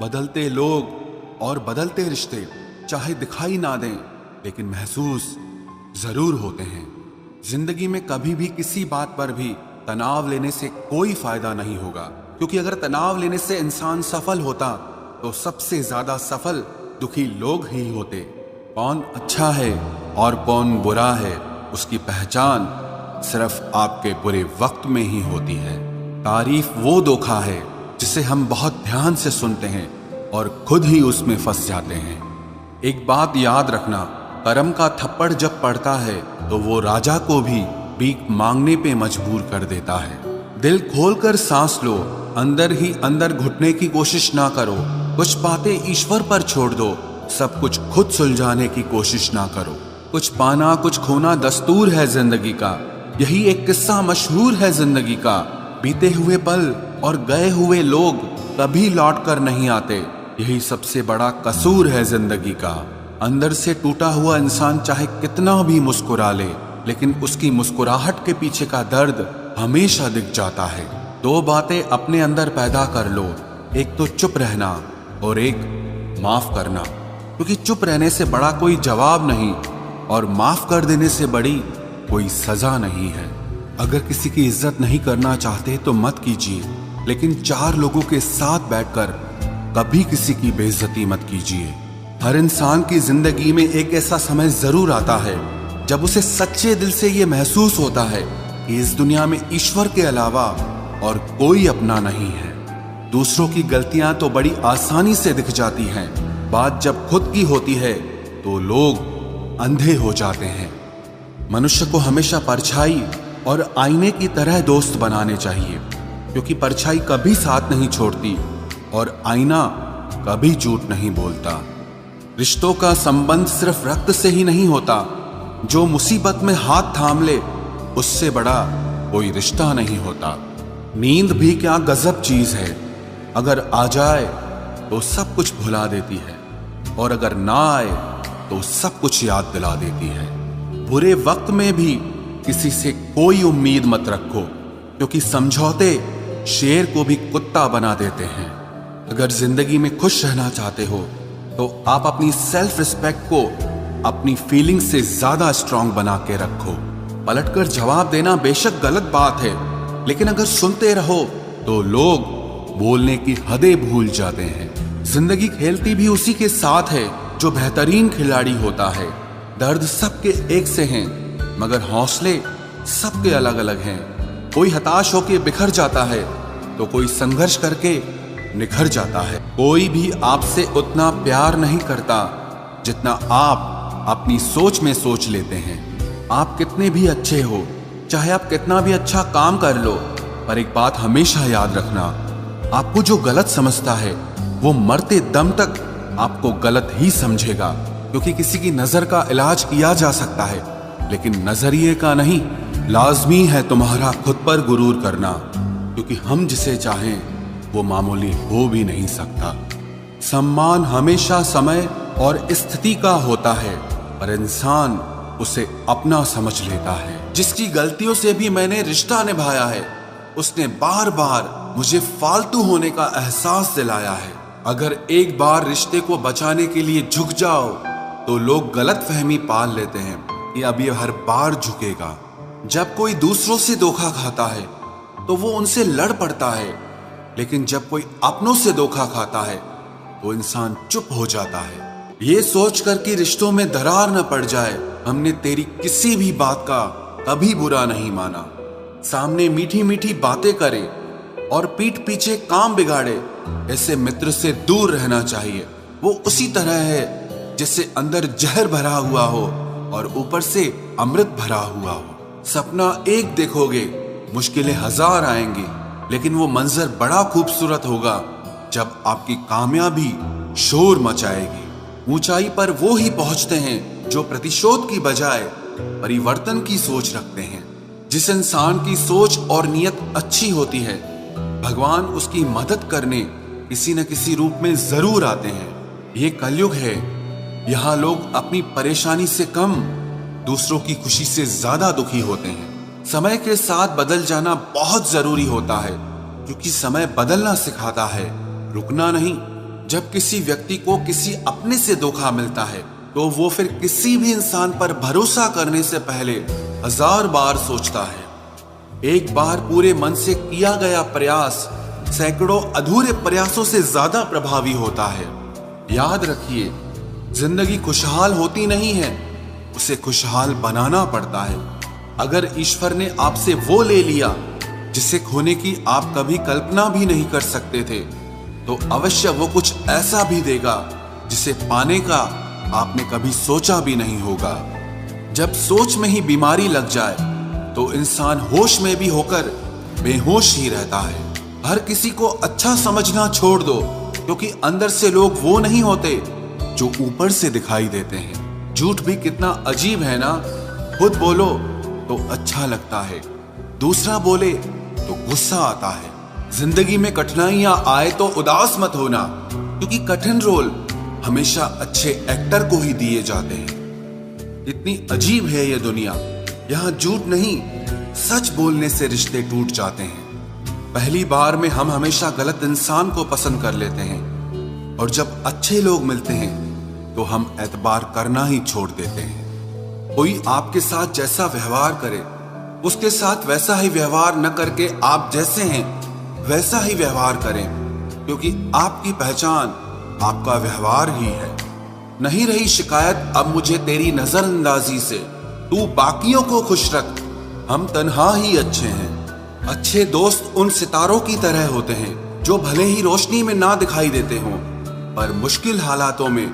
बदलते लोग और बदलते रिश्ते चाहे दिखाई ना दें, लेकिन महसूस जरूर होते हैं। जिंदगी में कभी भी किसी बात पर भी तनाव लेने से कोई फायदा नहीं होगा, क्योंकि अगर तनाव लेने से इंसान सफल होता तो सबसे ज्यादा सफल दुखी लोग ही होते। कौन अच्छा है और कौन बुरा है, उसकी पहचान सिर्फ आपके बुरे वक्त में ही होती है। तारीफ वो धोखा है जिसे हम बहुत ध्यान से सुनते हैं और खुद ही उसमें फंस जाते हैं। एक बात याद रखना, कर्म का थप्पड़ जब पड़ता है तो वो राजा को भी भीख मांगने पे मजबूर कर देता है। दिल खोलकर सांस लो, अंदर ही अंदर घुटने की कोशिश ना करो। कुछ बातें ईश्वर पर छोड़ दो, सब कुछ खुद सुलझाने की कोशिश ना करो। कुछ पाना कुछ खोना दस्तूर है जिंदगी का, यही एक किस्सा मशहूर है जिंदगी का। बीते हुए पल और गए हुए लोग कभी लौट कर नहीं आते, यही सबसे बड़ा कसूर है जिंदगी का। अंदर से टूटा हुआ इंसान चाहे कितना भी मुस्कुरा ले, लेकिन उसकी मुस्कुराहट के पीछे का दर्द हमेशा दिख जाता है। दो बातें अपने अंदर पैदा कर लो, एक तो चुप रहना और एक माफ करना, क्योंकि चुप रहने से बड़ा कोई जवाब नहीं और माफ कर देने से बड़ी कोई सजा नहीं है। अगर किसी की इज्जत नहीं करना चाहते तो मत कीजिए, लेकिन चार लोगों के साथ बैठकर कभी किसी की बेइज्जती मत कीजिए। हर इंसान की जिंदगी में एक ऐसा समय जरूर आता है जब उसे सच्चे दिल से ये महसूस होता है कि इस दुनिया में ईश्वर के अलावा और कोई अपना नहीं है। दूसरों की गलतियां तो बड़ी आसानी से दिख जाती हैं, बात जब खुद की होती है तो लोग अंधे हो जाते हैं। मनुष्य को हमेशा परछाई और आईने की तरह दोस्त बनाने चाहिए, क्योंकि परछाई कभी साथ नहीं छोड़ती और आईना कभी झूठ नहीं बोलता। रिश्तों का संबंध सिर्फ रक्त से ही नहीं होता, जो मुसीबत में हाथ थाम ले उससे बड़ा कोई रिश्ता नहीं होता। नींद भी क्या गजब चीज है, अगर आ जाए तो सब कुछ भुला देती है और अगर ना आए तो सब कुछ याद दिला देती है। बुरे वक्त में भी किसी से कोई उम्मीद मत रखो, क्योंकि समझौते शेर को भी कुत्ता बना देते हैं। अगर जिंदगी में खुश रहना चाहते हो तो आप अपनी सेल्फ रिस्पेक्ट को अपनी फीलिंग से ज्यादा स्ट्रांग बना के रखो। पलटकर जवाब देना बेशक गलत बात है, लेकिन अगर सुनते रहो तो लोग बोलने की हदें भूल जाते हैं। जिंदगी खेलती भी उसी के साथ है जो बेहतरीन खिलाड़ी होता है। दर्द सबके एक से हैं, मगर हौसले सबके अलग अलग हैं। कोई हताश होकर बिखर जाता है तो कोई संघर्ष करके निखर जाता है। कोई भी आपसे उतना प्यार नहीं करता जितना आप अपनी सोच में सोच लेते हैं। आप कितने भी अच्छे हो, चाहे आप कितना भी अच्छा काम कर लो, पर एक बात हमेशा याद रखना, आपको जो गलत समझता है वो मरते दम तक आपको गलत ही समझेगा। क्योंकि किसी की नजर का इलाज किया जा सकता है, लेकिन नजरिए का नहीं। लाजमी है तुम्हारा खुद पर गुरूर करना, क्योंकि हम जिसे चाहें वो मामूली हो भी नहीं सकता। सम्मान हमेशा समय और स्थिति का होता है, पर इंसान उसे अपना समझ लेता है। जिसकी गलतियों से भी मैंने रिश्ता निभाया है, उसने बार बार मुझे फालतू होने का एहसास दिलाया है। अगर एक बार रिश्ते को बचाने के लिए झुक जाओ तो लोग गलतफहमी पाल लेते हैं कि अब ये हर बार झुकेगा। जब कोई दूसरों से धोखा खाता है तो वो उनसे लड़ पड़ता है, लेकिन जब कोई अपनों से धोखा खाता है तो इंसान चुप हो जाता है। ये सोचकर कि रिश्तों में दरार न पड़ जाए, हमने तेरी किसी भी बात का कभी बुरा नहीं माना। सामने मीठी मीठी बातें करे और पीठ पीछे काम बिगाड़े, ऐसे मित्र से दूर रहना चाहिए। वो उसी तरह है जिससे अंदर जहर भरा हुआ हो और ऊपर से अमृत भरा हुआ हो। सपना एक देखोगे, मुश्किलें हजार आएंगी, लेकिन वो मंजर बड़ा खूबसूरत होगा जब आपकी कामयाबी शोर मचाएगी। ऊंचाई पर वो ही पहुंचते हैं जो प्रतिशोध की बजाय परिवर्तन की सोच रखते हैं। जिस इंसान की सोच और नियत अच्छी होती है, भगवान उसकी मदद करने किसी न किसी रूप में जरूर आते हैं। ये कलयुग है, यहाँ लोग अपनी परेशानी से कम दूसरों की खुशी से ज्यादा दुखी होते हैं। समय के साथ बदल जाना बहुत जरूरी होता है, क्योंकि समय बदलना सिखाता है, रुकना नहीं। जब किसी व्यक्ति को किसी अपने से धोखा मिलता है तो वो फिर किसी भी इंसान पर भरोसा करने से पहले 1000 बार सोचता है। एक बार पूरे मन से किया गया प्रयास सैकड़ों अधूरे प्रयासों से ज्यादा प्रभावी होता है। याद रखिए, जिंदगी खुशहाल होती नहीं है, उसे खुशहाल बनाना पड़ता है। अगर ईश्वर ने आपसे वो ले लिया जिसे खोने की आप कभी कल्पना भी नहीं कर सकते थे, तो अवश्य वो कुछ ऐसा भी देगा जिसे पाने का आपने कभी सोचा भी नहीं होगा। जब सोच में ही बीमारी लग जाए तो इंसान होश में भी होकर बेहोश ही रहता है। हर किसी को अच्छा समझना छोड़ दो, क्योंकि अंदर से लोग वो नहीं होते जो ऊपर से दिखाई देते हैं। झूठ भी कितना अजीब है ना। खुद बोलो तो अच्छा लगता है, दूसरा बोले तो गुस्सा आता है। जिंदगी में कठिनाइयां आए तो उदास मत होना, क्योंकि कठिन रोल हमेशा अच्छे एक्टर को ही दिए जाते हैं। इतनी अजीब है ये दुनिया, यहाँ झूठ नहीं सच बोलने से रिश्ते टूट जाते हैं। पहली बार में हम हमेशा गलत इंसान को पसंद कर लेते हैं, और जब अच्छे लोग मिलते हैं तो हम एतबार करना ही छोड़ देते हैं। कोई आपके साथ जैसा व्यवहार करे, उसके साथ वैसा ही व्यवहार न करके आप जैसे हैं वैसा ही व्यवहार करें, क्योंकि आपकी पहचान आपका व्यवहार ही है। नहीं रही शिकायत अब मुझे तेरी नजरअंदाजी से, तू बाकियों को खुश रख, हम तन्हा ही अच्छे हैं। अच्छे दोस्त उन सितारों की तरह होते हैं जो भले ही रोशनी में ना दिखाई देते हों, पर मुश्किल हालातों में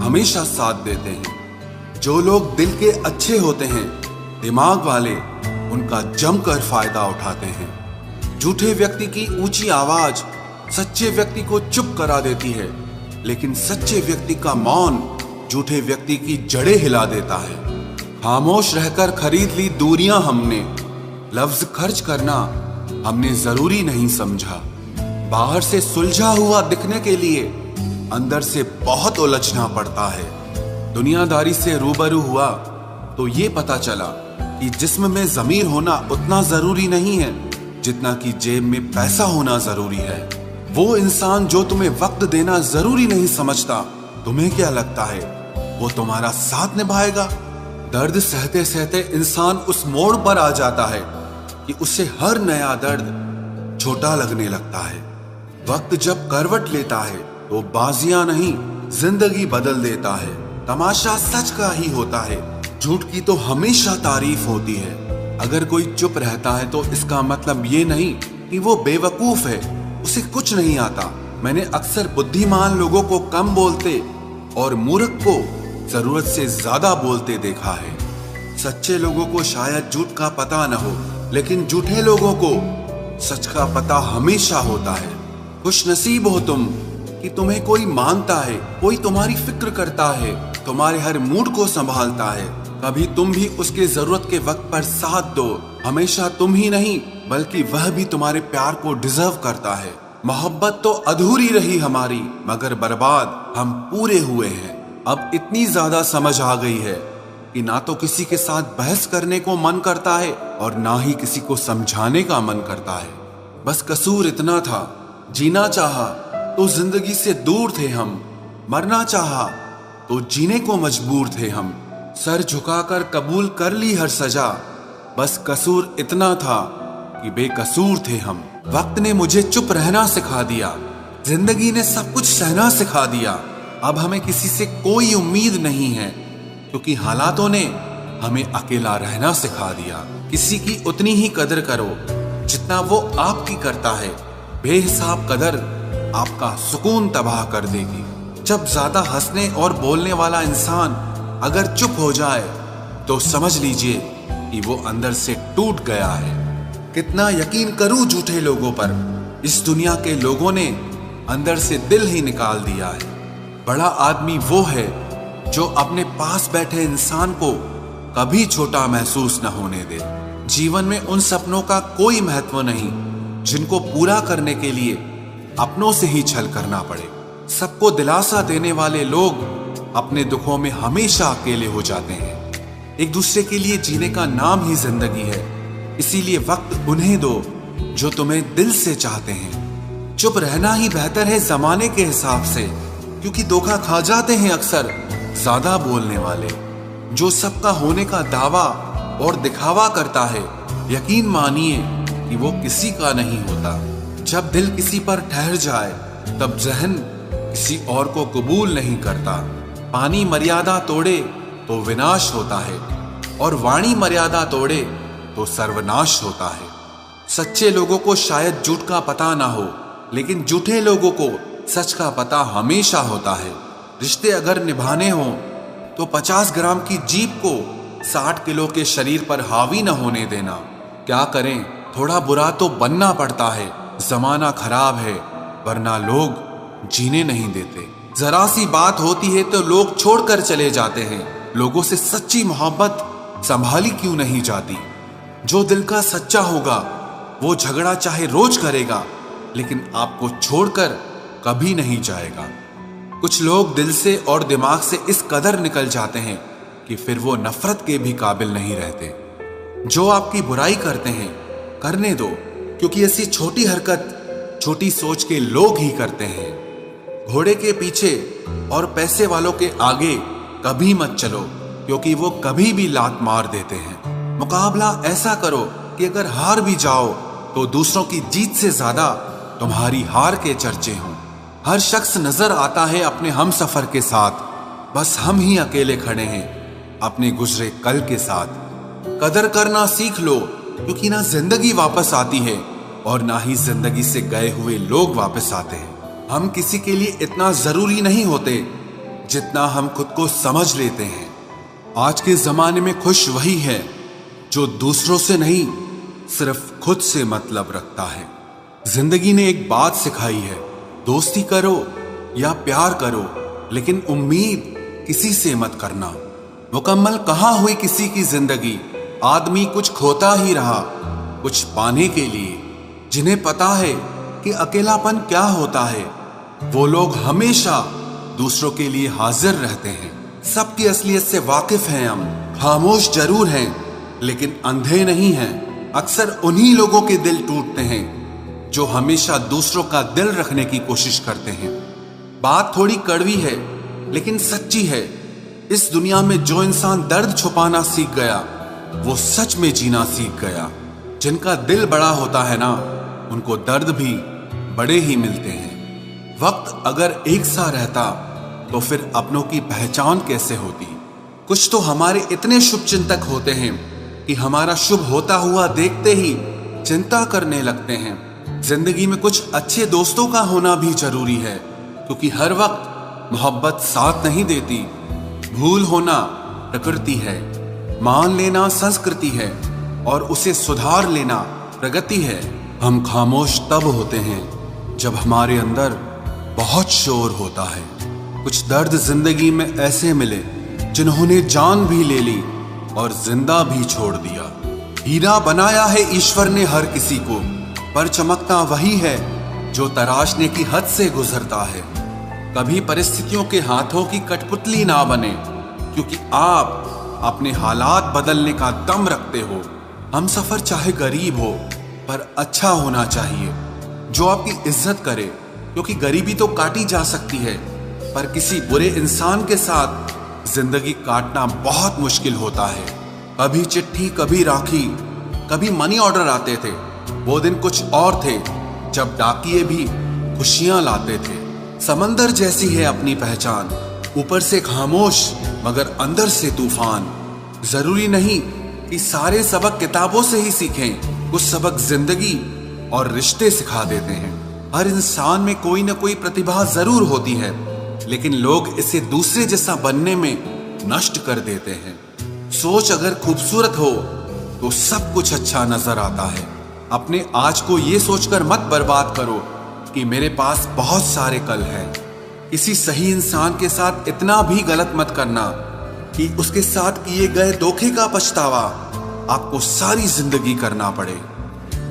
हमेशा साथ देते हैं। जो लोग दिल के अच्छे होते हैं, दिमाग वाले उनका जमकर फायदा उठाते हैं। झूठे व्यक्ति की ऊंची आवाज सच्चे व्यक्ति को चुप करा देती है, लेकिन सच्चे व्यक्ति का मौन झूठे व्यक्ति की जड़ें हिला देता है। खामोश रहकर खरीद ली दूरियां हमने, लफ्ज खर्च करना हमने जरूरी नहीं समझा। बाहर से सुलझा हुआ दिखने के लिए अंदर से बहुत उलझना पड़ता है। दुनियादारी से रूबरू हुआ तो ये पता चला कि जिस्म में जमीर होना उतना जरूरी नहीं है जितना कि जेब में पैसा होना जरूरी है। वो इंसान जो तुम्हें वक्त देना जरूरी नहीं समझता, तुम्हें क्या लगता है वो तुम्हारा साथ निभाएगा? दर्द सहते सहते इंसान उस मोड़ पर आ जाता है कि उसे हर नया दर्द छोटा लगने लगता है। वक्त जब करवट लेता है तो बाजियां नहीं जिंदगी बदल देता है। तमाशा सच का ही होता है, झूठ की तो हमेशा तारीफ होती है। अगर कोई चुप रहता है तो इसका मतलब ये नहीं कि वो बेवकूफ है, उसे कुछ नहीं आता। मैंने अक्सर बुद्धिमान लोगों को कम बोलते और मूर्ख को जरूरत से ज्यादा बोलते देखा है। सच्चे लोगों को शायद झूठ का पता न हो, लेकिन झूठे लोगों को सच का पता हमेशा होता है। खुश नसीब हो तुम कि तुम्हें कोई मानता है, कोई तुम्हारी फिक्र करता है, तुम्हारे हर मूड को संभालता है। कभी तुम भी उसके जरूरत के वक्त पर साथ दो। हमेशा तुम ही नहीं बल्कि वह भी तुम्हारे प्यार को डिजर्व करता है। मोहब्बत तो अधूरी रही हमारी, मगर बर्बाद हम पूरे हुए हैं। अब इतनी ज्यादा समझ आ गई है कि ना तो किसी के साथ बहस करने को मन करता है और ना ही किसी को समझाने का मन करता है। बस कसूर इतना था, जीना चाहा तो जिंदगी से दूर थे हम, मरना चाहा तो जीने को मजबूर थे हम। सर झुकाकर कबूल कर ली हर सजा, बस कसूर इतना था कि बेकसूर थे हम। वक्त ने मुझे चुप रहना सिखा दिया, जिंदगी ने सब कुछ सहना सिखा दिया। अब हमें किसी से कोई उम्मीद नहीं है, क्योंकि हालातों ने हमें अकेला रहना सिखा दिया। किसी की उतनी ही कदर करो जितना वो आपकी करता है। बेहिसाब कदर आपका सुकून तबाह कर देगी। जब ज्यादा हंसने और बोलने वाला इंसान अगर चुप हो जाए तो समझ लीजिए कि वो अंदर से टूट गया है। कितना यकीन करूं झूठे लोगों पर, इस दुनिया के लोगों ने अंदर से दिल ही निकाल दिया है। बड़ा आदमी वो है जो अपने पास बैठे इंसान को कभी छोटा महसूस न होने दे। जीवन में उन सपनों का कोई महत्व नहीं जिनको पूरा करने के लिए अपनों से ही छल करना पड़े। सबको दिलासा देने वाले लोग अपने दुखों में हमेशा अकेले हो जाते हैं। एक दूसरे के लिए जीने का नाम ही जिंदगी है, इसीलिए वक्त उन्हें दो जो तुम्हें दिल से चाहते हैं। चुप रहना ही बेहतर है जमाने के हिसाब से, क्योंकि धोखा खा जाते हैं अक्सर ज्यादा बोलने वाले। जो सबका होने का दावा और दिखावा करता है, यकीन मानिए कि वो किसी का नहीं होता। जब दिल किसी पर ठहर जाए तब जहन किसी और को कबूल नहीं करता। पानी मर्यादा तोड़े तो विनाश होता है, और वाणी मर्यादा तोड़े तो सर्वनाश होता है। सच्चे लोगों को शायद झूठ का पता ना हो, लेकिन झूठे लोगों को सच का पता हमेशा होता है। रिश्ते अगर निभाने हों तो 50 ग्राम की जीभ को 60 किलो के शरीर पर हावी न होने देना। क्या करें, थोड़ा बुरा तो बनना पड़ता है। जमाना खराब है, वरना लोग जीने नहीं देते। जरा सी बात होती है तो लोग छोड़कर चले जाते हैं। लोगों से सच्ची मोहब्बत संभाली क्यों नहीं जाती? जो दिल का सच्चा होगा वो झगड़ा चाहे रोज करेगा, लेकिन आपको छोड़कर कभी नहीं जाएगा। कुछ लोग दिल से और दिमाग से इस कदर निकल जाते हैं कि फिर वो नफरत के भी काबिल नहीं रहते। जो आपकी बुराई करते हैं करने दो, क्योंकि ऐसी छोटी हरकत छोटी सोच के लोग ही करते हैं। घोड़े के पीछे और पैसे वालों के आगे कभी मत चलो, क्योंकि वो कभी भी लात मार देते हैं। मुकाबला ऐसा करो कि अगर हार भी जाओ तो दूसरों की जीत से ज्यादा तुम्हारी हार के चर्चे हों। हर शख्स नजर आता है अपने हम सफर के साथ, बस हम ही अकेले खड़े हैं अपने गुजरे कल के साथ। कदर करना सीख लो, क्योंकि ना जिंदगी वापस आती है और ना ही जिंदगी से गए हुए लोग वापस आते हैं। हम किसी के लिए इतना जरूरी नहीं होते जितना हम खुद को समझ लेते हैं। आज के जमाने में खुश वही है जो दूसरों से नहीं, सिर्फ खुद से मतलब रखता है। जिंदगी ने एक बात सिखाई है, दोस्ती करो या प्यार करो, लेकिन उम्मीद किसी से मत करना। मुकम्मल कहाँ हुई किसी की जिंदगी? आदमी कुछ खोता ही रहा कुछ पाने के लिए। जिन्हें पता है कि अकेलापन क्या होता है, वो लोग हमेशा दूसरों के लिए हाजिर रहते हैं। सबकी असलियत से वाकिफ हैं हम, खामोश जरूर हैं लेकिन अंधे नहीं हैं। अक्सर उन्हीं लोगों के दिल टूटते हैं जो हमेशा दूसरों का दिल रखने की कोशिश करते हैं। बात थोड़ी कड़वी है लेकिन सच्ची है। इस दुनिया में जो इंसान दर्द छुपाना सीख गया वो सच में जीना सीख गया। जिनका दिल बड़ा होता है ना, उनको दर्द भी बड़े ही मिलते हैं। वक्त अगर एक सा रहता तो फिर अपनों की पहचान कैसे होती? कुछ तो हमारे इतने शुभ चिंतक होते हैं कि हमारा शुभ होता हुआ देखते ही चिंता करने लगते हैं। जिंदगी में कुछ अच्छे दोस्तों का होना भी जरूरी है, क्योंकि हर वक्त मोहब्बत साथ नहीं देती। भूल होना प्रकृति है, मान लेना संस्कृति है, और उसे सुधार लेना प्रगति है। हम खामोश तब होते हैं जब हमारे अंदर बहुत शोर होता है। कुछ दर्द जिंदगी में ऐसे मिले जिन्होंने जान भी ले ली और जिंदा भी छोड़ दिया। हीरा बनाया है ईश्वर ने हर किसी को, पर चमकता वही है जो तराशने की हद से गुजरता है। कभी परिस्थितियों के हाथों की कठपुतली ना बने, क्योंकि आप अपने हालात बदलने का दम रखते हो। हम सफर चाहे गरीब हो पर अच्छा होना चाहिए, जो आपकी इज्जत करे, क्योंकि गरीबी तो काटी जा सकती है पर किसी बुरे इंसान के साथ जिंदगी काटना बहुत मुश्किल होता है। कभी चिट्ठी, कभी राखी, कभी मनी ऑर्डर आते थे। वो दिन कुछ और थे जब डाकिये भी खुशियां लाते थे। समंदर जैसी है अपनी पहचान, ऊपर से खामोश मगर अंदर से तूफान। जरूरी नहीं कि सारे सबक किताबों से ही सीखें, कुछ सबक जिंदगी और रिश्ते सिखा देते हैं। हर इंसान में कोई ना कोई प्रतिभा जरूर होती है, लेकिन लोग इसे दूसरे जैसा बनने में नष्ट कर देते हैं। सोच अगर खूबसूरत हो तो सब कुछ अच्छा नजर आता है। अपने आज को ये सोचकर मत बर्बाद करो कि मेरे पास बहुत सारे कल हैं। किसी सही इंसान के साथ इतना भी गलत मत करना कि उसके साथ किए गए धोखे का पछतावा आपको सारी जिंदगी करना पड़े।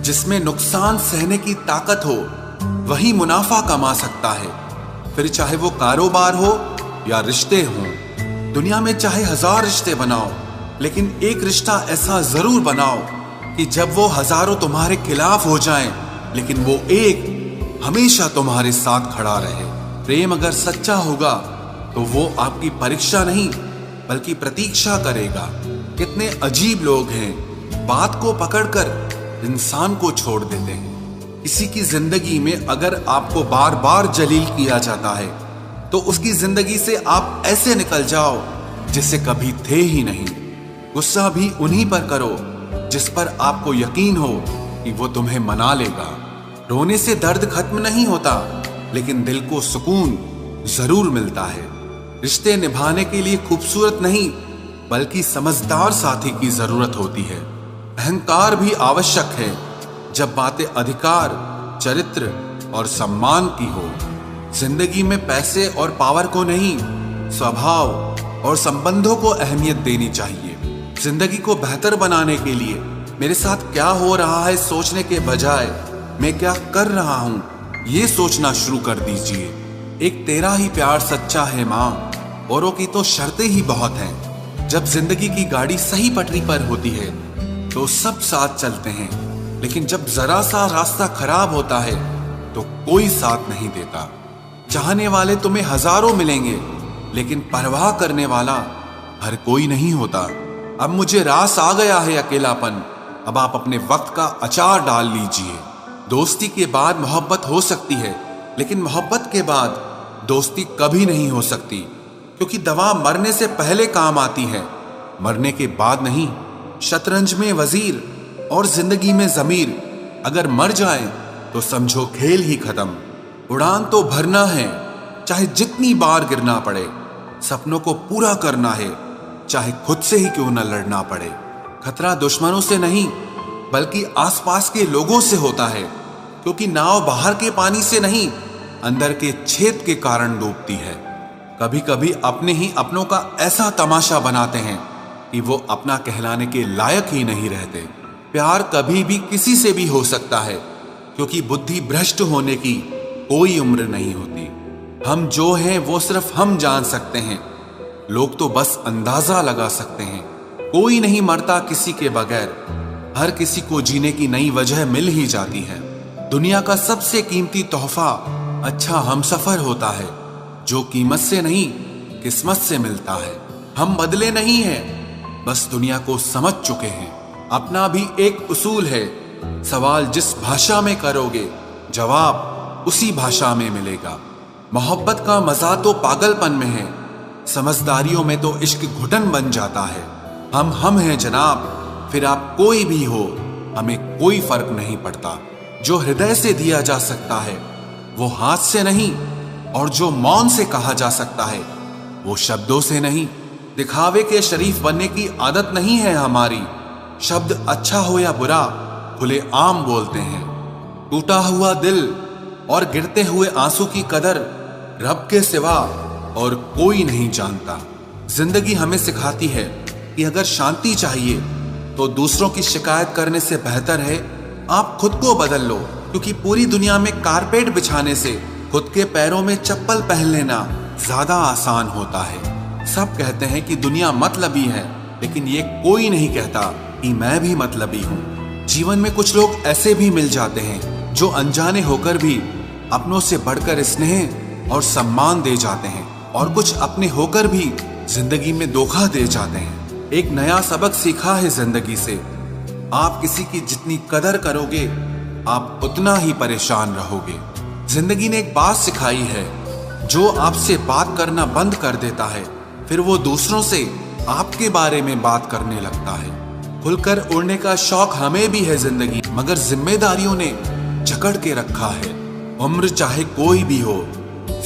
जिसमें नुकसान सहने की ताकत हो वही मुनाफा कमा सकता है, फिर चाहे वो कारोबार हो या रिश्ते हों। दुनिया में चाहे 1000 रिश्ते बनाओ, लेकिन एक रिश्ता ऐसा जरूर बनाओ कि जब वो हजारों तुम्हारे खिलाफ हो जाएं, लेकिन वो एक हमेशा तुम्हारे साथ खड़ा रहे। प्रेम अगर सच्चा होगा तो वो आपकी परीक्षा नहीं बल्कि प्रतीक्षा करेगा। कितने अजीब लोग हैं, बात को पकड़कर इंसान को छोड़ देते हैं। किसी की जिंदगी में अगर आपको बार बार जलील किया जाता है तो उसकी जिंदगी से आप ऐसे निकल जाओ जिससे कभी थे ही नहीं। गुस्सा भी उन्हीं पर करो जिस पर आपको यकीन हो कि वो तुम्हें मना लेगा। रोने से दर्द खत्म नहीं होता, लेकिन दिल को सुकून जरूर मिलता है। रिश्ते निभाने के लिए खूबसूरत नहीं बल्कि समझदार साथी की जरूरत होती है। अहंकार भी आवश्यक है जब बातें अधिकार, चरित्र और सम्मान की हो। जिंदगी में पैसे और पावर को नहीं, स्वभाव और संबंधों को अहमियत देनी चाहिए। जिंदगी को बेहतर बनाने के लिए मेरे साथ क्या हो रहा है सोचने के बजाय मैं क्या कर रहा हूं ये सोचना शुरू कर दीजिए। एक तेरा ही प्यार सच्चा है मां, औरों की तो शर्तें ही बहुत हैं। जब जिंदगी की गाड़ी सही पटरी पर होती है तो सब साथ चलते हैं, लेकिन जब जरा सा रास्ता खराब होता है तो कोई साथ नहीं देता। चाहने वाले तुम्हें हजारों मिलेंगे, लेकिन परवाह करने वाला हर कोई नहीं होता। अब मुझे रास आ गया है अकेलापन, अब आप अपने वक्त का अचार डाल लीजिए। दोस्ती के बाद मोहब्बत हो सकती है, लेकिन मोहब्बत के बाद दोस्ती कभी नहीं हो सकती, क्योंकि दवा मरने से पहले काम आती है, मरने के बाद नहीं। शतरंज में वजीर और जिंदगी में जमीर अगर मर जाए तो समझो खेल ही खत्म। उड़ान तो भरना है, चाहे जितनी बार गिरना पड़े। सपनों को पूरा करना है, चाहे खुद से ही क्यों न लड़ना पड़े। खतरा दुश्मनों से नहीं बल्कि आसपास के लोगों से होता है, क्योंकि नाव बाहर के पानी से नहीं अंदर के छेद के कारण डूबती है। कभी कभी अपने ही अपनों का ऐसा तमाशा बनाते हैं कि वो अपना कहलाने के लायक ही नहीं रहते। प्यार कभी भी किसी से भी हो सकता है, क्योंकि बुद्धि भ्रष्ट होने की कोई उम्र नहीं होती। हम जो हैं वो सिर्फ हम जान सकते हैं, लोग तो बस अंदाजा लगा सकते हैं। कोई नहीं मरता किसी के बगैर, हर किसी को जीने की नई वजह मिल ही जाती है। दुनिया का सबसे कीमती तोहफा अच्छा हमसफर होता है, जो कीमत से नहीं किस्मत से मिलता है। हम बदले नहीं हैं, बस दुनिया को समझ चुके हैं। अपना भी एक उसूल है, सवाल जिस भाषा में करोगे जवाब उसी भाषा में मिलेगा। मोहब्बत का मजा तो पागलपन में है, समझदारियों में तो इश्क घुटन बन जाता है। हम हैं जनाब, फिर आप कोई भी हो, हमें कोई फर्क नहीं पड़ता। जो हृदय से दिया जा सकता है वो हाथ से नहीं, और जो मौन से कहा जा सकता है वो शब्दों से नहीं। दिखावे के शरीफ बनने की आदत नहीं है हमारी। शब्द अच्छा हो या बुरा खुले आम बोलते हैं। टूटा हुआ दिल और गिरते हुए आंसू की कदर रब के सिवा और कोई नहीं जानता। जिंदगी हमें सिखाती है कि अगर शांति चाहिए तो दूसरों की शिकायत करने से बेहतर है आप खुद को बदल लो, क्योंकि पूरी दुनिया में कारपेट बिछाने से खुद के पैरों में चप्पल पहन लेना ज्यादा आसान होता है। सब कहते हैं कि दुनिया मतलबी है, लेकिन ये कोई नहीं कहता कि मैं भी मतलबी हूँ। जीवन में कुछ लोग ऐसे भी मिल जाते हैं जो अनजाने होकर भी अपनों से बढ़कर स्नेह और सम्मान दे जाते हैं, और कुछ अपने होकर भी जिंदगी में धोखा दे जाते हैं। एक नया सबक सीखा है जिंदगी से, आप किसी की जितनी कदर करोगे आप उतना ही परेशान रहोगे। जिंदगी ने एक बात सिखाई है, जो आपसे बात करना बंद कर देता है फिर वो दूसरों से आपके बारे में बात करने लगता है। खुलकर उड़ने का शौक हमें भी है जिंदगी, मगर जिम्मेदारियों ने जकड़ के रखा है। उम्र चाहे कोई भी हो,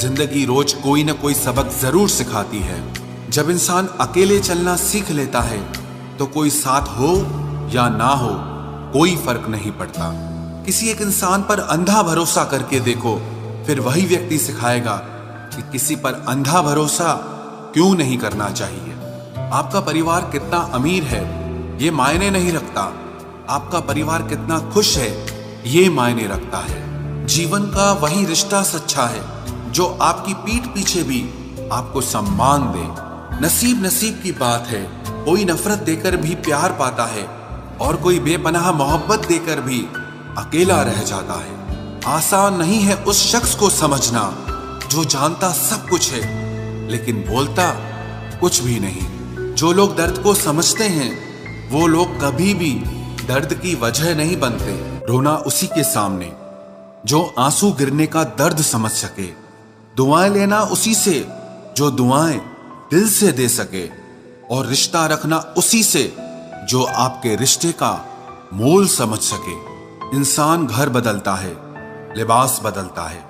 जिंदगी रोज कोई ना कोई सबक जरूर सिखाती है। जब इंसान अकेले चलना सीख लेता है तो कोई साथ हो या ना हो कोई फर्क नहीं पड़ता। किसी एक इंसान पर अंधा भरोसा करके देखो, फिर वही व्यक्ति सिखाएगा कि किसी पर अंधा भरोसा क्यों नहीं करना चाहिए। आपका परिवार कितना अमीर है ये मायने नहीं रखता, आपका परिवार कितना खुश है ये मायने रखता है। जीवन का वही रिश्ता सच्चा है जो आपकी पीठ पीछे भी आपको सम्मान दे। नसीब नसीब की बात है, कोई नफरत देकर भी प्यार पाता है और कोई बेपनाह मोहब्बत देकर भी अकेला रह जाता है। आसान नहीं है उस शख्स को समझना जो जानता सब कुछ है लेकिन बोलता कुछ भी नहीं। जो लोग दर्द को समझते हैं वो लोग कभी भी दर्द की वजह नहीं बनते। रोना उसी के सामने जो आंसू गिरने का दर्द समझ सके। दुआएं लेना उसी से जो दुआएं दिल से दे सके। और रिश्ता रखना उसी से जो आपके रिश्ते का मोल समझ सके। इंसान घर बदलता है, लिबास बदलता है,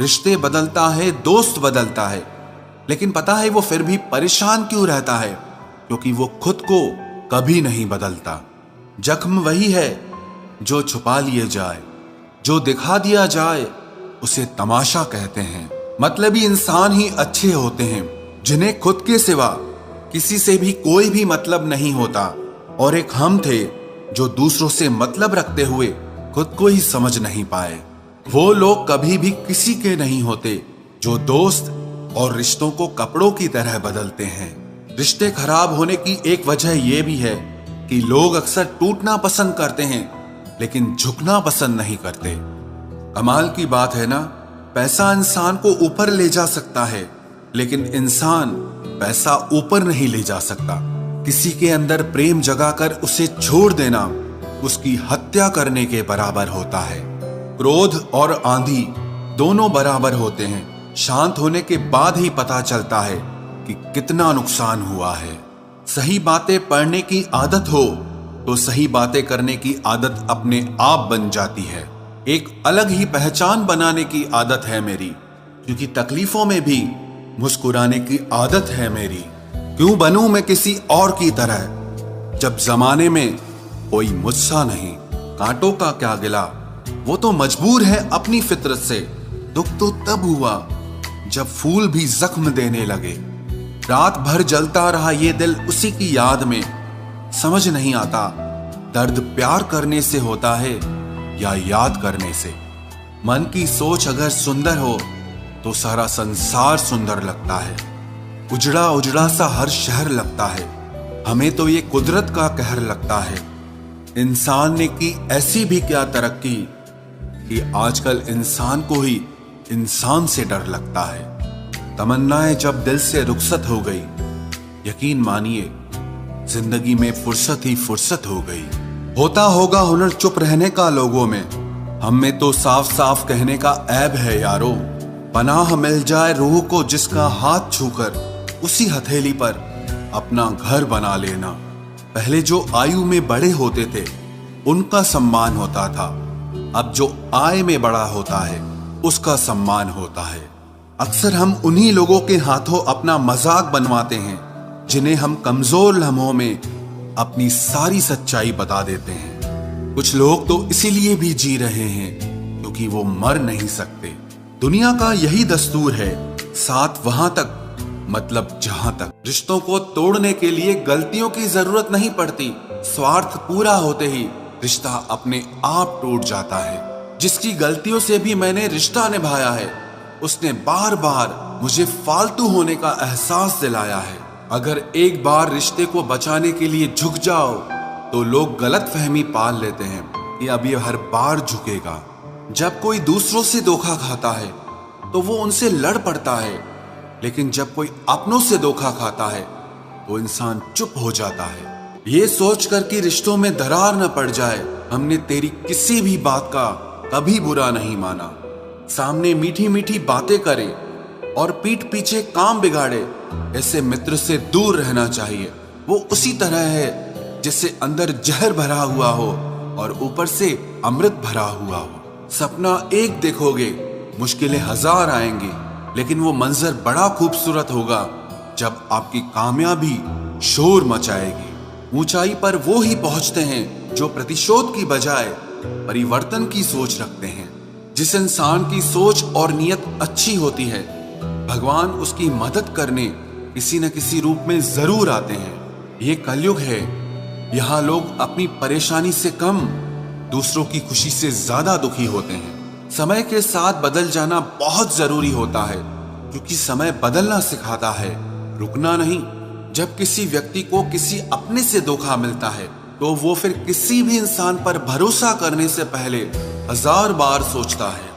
रिश्ते बदलता है, दोस्त बदलता है, लेकिन पता है वो फिर भी परेशान क्यों रहता है? क्योंकि वो खुद को कभी नहीं बदलता। जख्म वही है जो छुपा लिए जाए, जो दिखा दिया जाए उसे तमाशा कहते हैं। मतलबी इंसान ही अच्छे होते हैं जिन्हें खुद के सिवा किसी से भी कोई भी मतलब नहीं होता। और एक हम थे जो दूसरों से मतलब रखते हुए खुद को ही समझ नहीं पाए। वो लोग कभी भी किसी के नहीं होते जो दोस्त और रिश्तों को कपड़ों की तरह बदलते हैं। रिश्ते खराब होने की एक वजह यह भी है कि लोग अक्सर टूटना पसंद करते हैं लेकिन झुकना पसंद नहीं करते। कमाल की बात है ना, पैसा इंसान को ऊपर ले जा सकता है लेकिन इंसान पैसा ऊपर नहीं ले जा सकता। किसी के अंदर प्रेम जगाकर उसे छोड़ देना उसकी हत्या करने के बराबर होता है। क्रोध और आंधी दोनों बराबर होते हैं। शांत होने के बाद ही पता चलता है कि कितना नुकसान हुआ है। सही बातें पढ़ने की आदत हो तो सही बातें करने की आदत अपने आप बन जाती है। एक अलग ही पहचान बनाने की आदत है मेरी, क्योंकि तकलीफों में भी मुस्कुराने की आदत है मेरी। क्यों बनूं मैं किसी और की तरह जब जमाने में कोई मुझसा नहीं। कांटों का क्या गिला, वो तो मजबूर है अपनी फितरत से। दुख तो तब हुआ जब फूल भी जख्म देने लगे। रात भर जलता रहा ये दिल उसी की याद में। समझ नहीं आता दर्द प्यार करने से होता है या याद करने से। मन की सोच अगर सुंदर हो तो सारा संसार सुंदर लगता है। उजड़ा उजड़ा सा हर शहर लगता है। हमें तो ये कुदरत का कहर लगता है। इंसान ने की ऐसी भी क्या तरक्की कि आजकल इंसान को ही इंसान से डर लगता है। तमन्नाएं जब दिल से रुखसत हो गई, यकीन मानिए जिंदगी में फुर्सत ही फुर्सत हो गई। होता होगा हुनर चुप रहने का लोगों में, हम में तो साफ साफ कहने का ऐब है यारो। पनाह मिल जाए रूह को जिसका हाथ छूकर उसी हथेली पर अपना घर बना लेना। पहले जो आयु में बड़े होते थे उनका सम्मान होता था, अब जो आय में बड़ा होता है उसका सम्मान होता है। अक्सर हम उन्हीं लोगों के हाथों अपना मजाक बनवाते हैं जिन्हें हम कमजोर लम्हों में अपनी सारी सच्चाई बता देते हैं। कुछ लोग तो इसीलिए भी जी रहे हैं क्योंकि वो मर नहीं सकते। दुनिया का यही दस्तूर है, साथ वहां तक मतलब जहां तक। रिश्तों को तोड़ने के लिए गलतियों की जरूरत नहीं पड़ती। स्वार्थ पूरा होते ही रिश्ता अपने आप टूट जाता है। जिसकी गलतियों से भी मैंने रिश्ता निभाया है उसने बार बार मुझे फालतू होने का एहसास दिलाया है। अगर एक बार रिश्ते को बचाने के लिए झुक जाओ तो लोग गलत फहमी पाल लेते हैं कि अब ये हर बार झुकेगा। जब कोई दूसरों से धोखा खाता है तो वो उनसे लड़ पड़ता है, लेकिन जब कोई अपनों से धोखा खाता है तो इंसान चुप हो जाता है। ये सोचकर कि रिश्तों में दरार न पड़ जाए, हमने तेरी किसी भी बात का कभी बुरा नहीं माना। सामने मीठी मीठी बातें करे और पीठ पीछे काम बिगाड़े, ऐसे मित्र से दूर रहना चाहिए। वो उसी तरह है जिससे अंदर जहर भरा हुआ हो और ऊपर से अमृत भरा हुआ हो। सपना एक देखोगे, मुश्किलें हजार आएंगी, लेकिन वो मंजर बड़ा खूबसूरत होगा जब आपकी कामयाबी शोर मचाएगी। ऊंचाई पर वो ही पहुंचते हैं जो प्रतिशोध की बजाय परिवर्तन की सोच रखते हैं। जिस इंसान की सोच और नियत अच्छी होती है, भगवान उसकी मदद करने किसी न किसी रूप में जरूर आते हैं। ये कलयुग है, यहाँ लोग अपनी परेशानी से कम दूसरों की खुशी से ज्यादा दुखी होते हैं। समय के साथ बदल जाना बहुत जरूरी होता है, क्योंकि समय बदलना सिखाता है, रुकना नहीं। जब किसी व्यक्ति को किसी अपने से धोखा मिलता है तो वो फिर किसी भी इंसान पर भरोसा करने से पहले हजार बार सोचता है